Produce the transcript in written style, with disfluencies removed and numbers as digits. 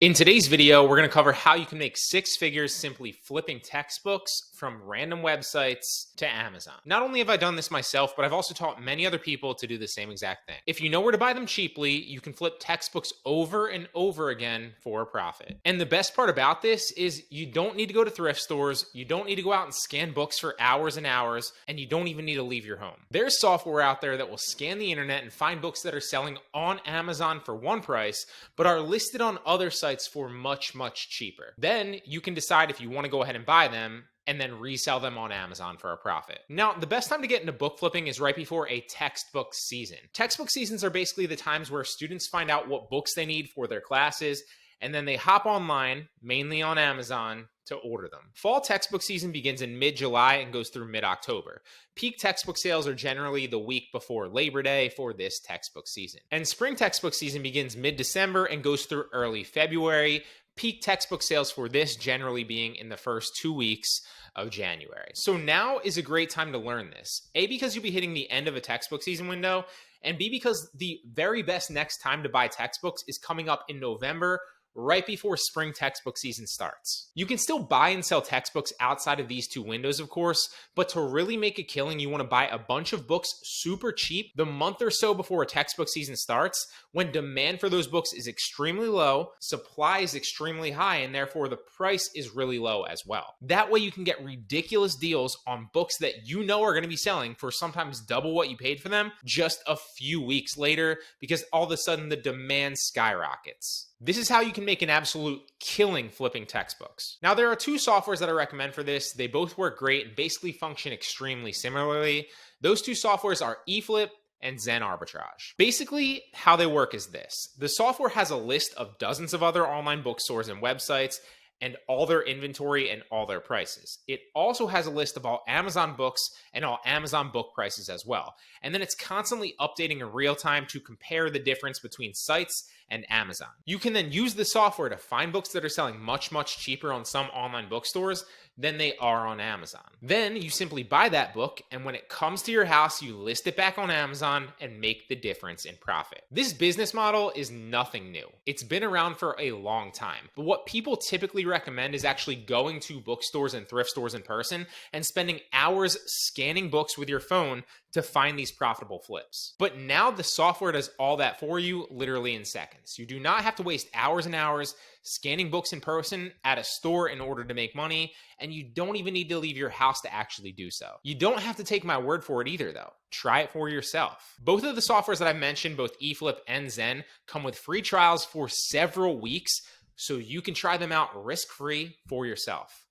In today's video, we're going to cover how you can make six figures simply flipping textbooks from random websites to Amazon. Not only have I done this myself, but I've also taught many other people to do the same exact thing. If you know where to buy them cheaply, you can flip textbooks over and over again for a profit. And the best part about this is you don't need to go to thrift stores, you don't need to go out and scan books for hours and hours, and you don't even need to leave your home. There's software out there that will scan the internet and find books that are selling on Amazon for one price, but are listed on other sites for much cheaper. Then you can decide if you want to go ahead and buy them and then resell them on Amazon for a profit. Now, the best time to get into book flipping is right before a textbook season. Textbook seasons are basically the times where students find out what books they need for their classes, and then they hop online, mainly on Amazon, to order them. Fall textbook season begins in mid-July and goes through mid-October. Peak textbook sales are generally the week before Labor Day for this textbook season. And spring textbook season begins mid-December and goes through early February. Peak textbook sales for this generally being in the first 2 weeks of January. So now is a great time to learn this. A, because you'll be hitting the end of a textbook season window, and B, because the very best next time to buy textbooks is coming up in November, right before spring textbook season starts. You can still buy and sell textbooks outside of these two windows, of course, but to really make a killing, you want to buy a bunch of books super cheap the month or so before a textbook season starts, when demand for those books is extremely low, supply is extremely high, and therefore the price is really low as well. That way you can get ridiculous deals on books that you know are going to be selling for sometimes double what you paid for them just a few weeks later, because all of a sudden the demand skyrockets. This is how you can make an absolute killing flipping textbooks. Now, there are two softwares that I recommend for this. They both work great and basically function extremely similarly. Those two softwares are eFlip and Zen Arbitrage. Basically, how they work is this. The software has a list of dozens of other online bookstores and websites and all their inventory and all their prices. It also has a list of all Amazon books and all Amazon book prices as well. And then it's constantly updating in real time to compare the difference between sites and Amazon. You can then use the software to find books that are selling much cheaper on some online bookstores than they are on Amazon. Then you simply buy that book, and when it comes to your house, you list it back on Amazon and make the difference in profit. This business model is nothing new. It's been around for a long time, but what people typically recommend is actually going to bookstores and thrift stores in person and spending hours scanning books with your phone to find these profitable flips. But now the software does all that for you literally in seconds. You do not have to waste hours and hours scanning books in person at a store in order to make money, and you don't even need to leave your house to actually do so. You don't have to take my word for it either though. Try it for yourself. Both of the softwares that I've mentioned, both eFlip and Zen, come with free trials for several weeks, so you can try them out risk-free for yourself.